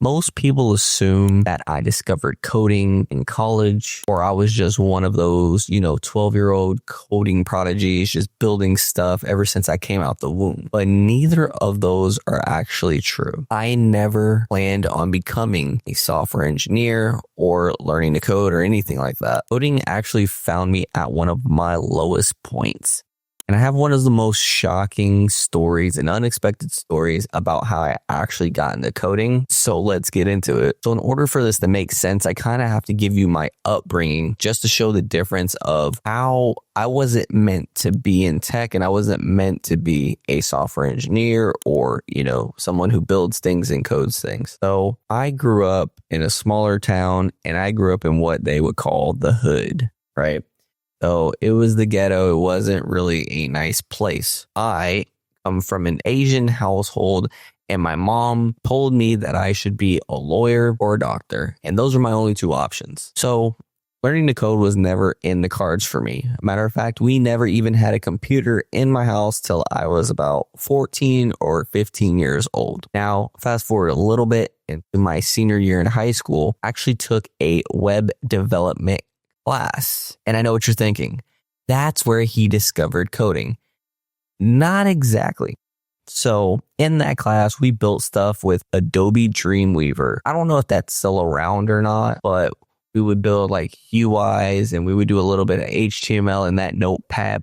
Most people assume that I discovered coding in college, or I was just one of those, 12-year-old coding prodigies just building stuff ever since I came out the womb. But neither of those are actually true. I never planned on becoming a software engineer or learning to code or anything like that. Coding actually found me at one of my lowest points. And I have one of the most shocking stories and unexpected stories about how I actually got into coding. So let's get into it. So in order for this to make sense, I kind of have to give you my upbringing just to show the difference of how I wasn't meant to be in tech and I wasn't meant to be a software engineer or, someone who builds things and codes things. So I grew up in a smaller town and I grew up in what they would call the hood, right? So it was the ghetto. It wasn't really a nice place. I come from an Asian household and my mom told me that I should be a lawyer or a doctor. And those were my only two options. So learning to code was never in the cards for me. Matter of fact, we never even had a computer in my house till I was about 14 or 15 years old. Now, fast forward a little bit into my senior year in high school, I actually took a web development class. And I know what you're thinking. That's where he discovered coding. Not exactly. So in that class, we built stuff with Adobe Dreamweaver. I don't know if that's still around or not, but we would build like UIs and we would do a little bit of HTML and that Notepad++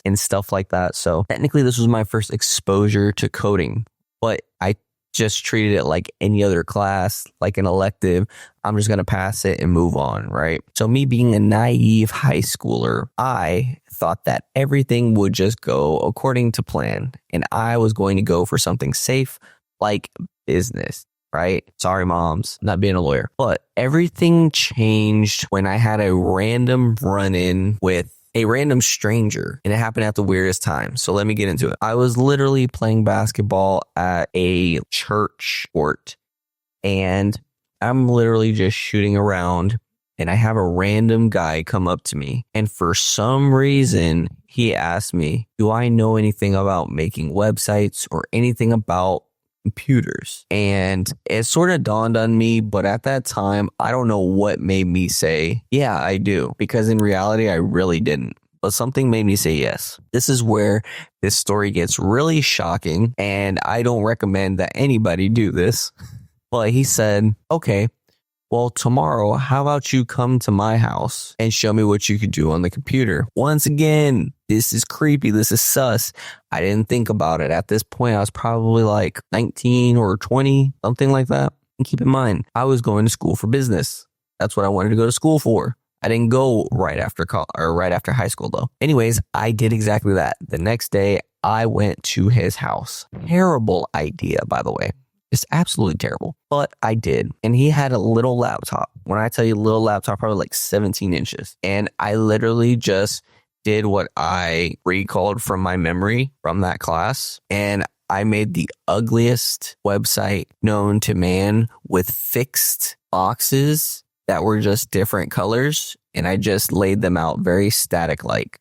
and stuff like that. So technically this was my first exposure to coding, but I just treated it like any other class, like an elective. I'm just going to pass it and move on, right? So me being a naive high schooler, I thought that everything would just go according to plan. And I was going to go for something safe like business, right? Sorry, moms, not being a lawyer. But everything changed when I had a random run-in with a random stranger, and it happened at the weirdest time. So let me get into it. I was literally playing basketball at a church court, and I'm literally just shooting around, and I have a random guy come up to me, and for some reason, he asked me, do I know anything about making websites or anything about computers? And it sort of dawned on me, but at that time, I don't know what made me say, yeah, I do, because in reality, I really didn't. But something made me say yes. This is where this story gets really shocking, and I don't recommend that anybody do this. But he said, okay, well, tomorrow, how about you come to my house and show me what you could do on the computer? Once again, this is creepy. This is sus. I didn't think about it. At this point, I was probably like 19 or 20, something like that. And keep in mind, I was going to school for business. That's what I wanted to go to school for. I didn't go right after high school, though. Anyways, I did exactly that. The next day, I went to his house. Terrible idea, by the way. It's absolutely terrible, but I did. And he had a little laptop. When I tell you little laptop, probably like 17 inches. And I literally just did what I recalled from my memory from that class. And I made the ugliest website known to man with fixed boxes that were just different colors. And I just laid them out very static-like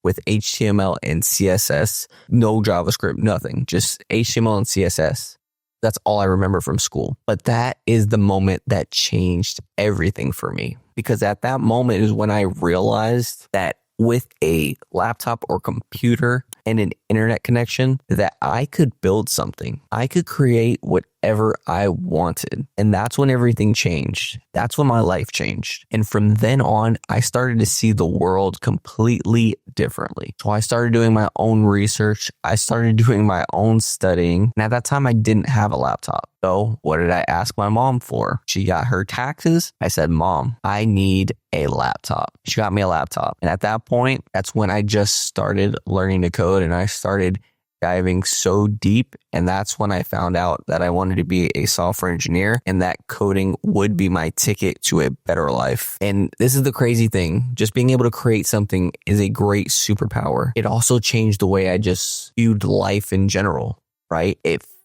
with HTML and CSS, no JavaScript, nothing, just HTML and CSS. That's all I remember from school. But that is the moment that changed everything for me. Because at that moment is when I realized that with a laptop or computer and an internet connection, that I could build something. I could create whatever I wanted. And that's when everything changed. That's when my life changed. And from then on, I started to see the world completely differently. So I started doing my own research. I started doing my own studying. And at that time, I didn't have a laptop. So what did I ask my mom for? She got her taxes. I said, Mom, I need a laptop. She got me a laptop. And at that point, that's when I just started learning to code and I started diving so deep. And that's when I found out that I wanted to be a software engineer and that coding would be my ticket to a better life. And this is the crazy thing. Just being able to create something is a great superpower. It also changed the way I just viewed life in general, right?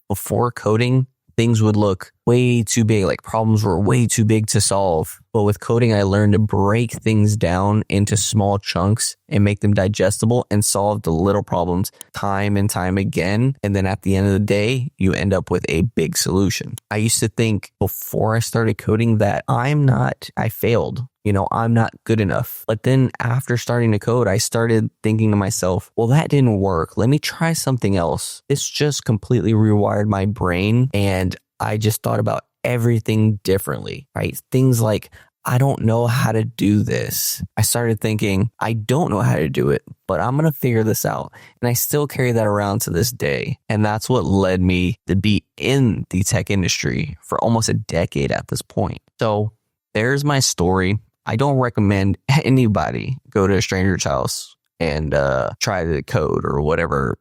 Before coding, things would look way too big. Like problems were way too big to solve. But with coding, I learned to break things down into small chunks and make them digestible and solve the little problems time and time again. And then at the end of the day, you end up with a big solution. I used to think before I started coding that I failed. I'm not good enough. But then after starting to code, I started thinking to myself, well, that didn't work. Let me try something else. This just completely rewired my brain. And I just thought about everything differently, right? Things like, I don't know how to do this. I started thinking, I don't know how to do it, but I'm going to figure this out. And I still carry that around to this day. And that's what led me to be in the tech industry for almost a decade at this point. So there's my story. I don't recommend anybody go to a stranger's house and try to code or whatever,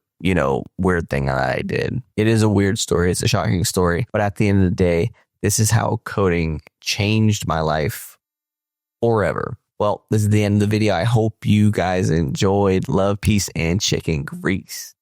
weird thing I did. It is a weird story. It's a shocking story. But at the end of the day, this is how coding changed my life forever. Well, this is the end of the video. I hope you guys enjoyed. Love, peace, and chicken grease.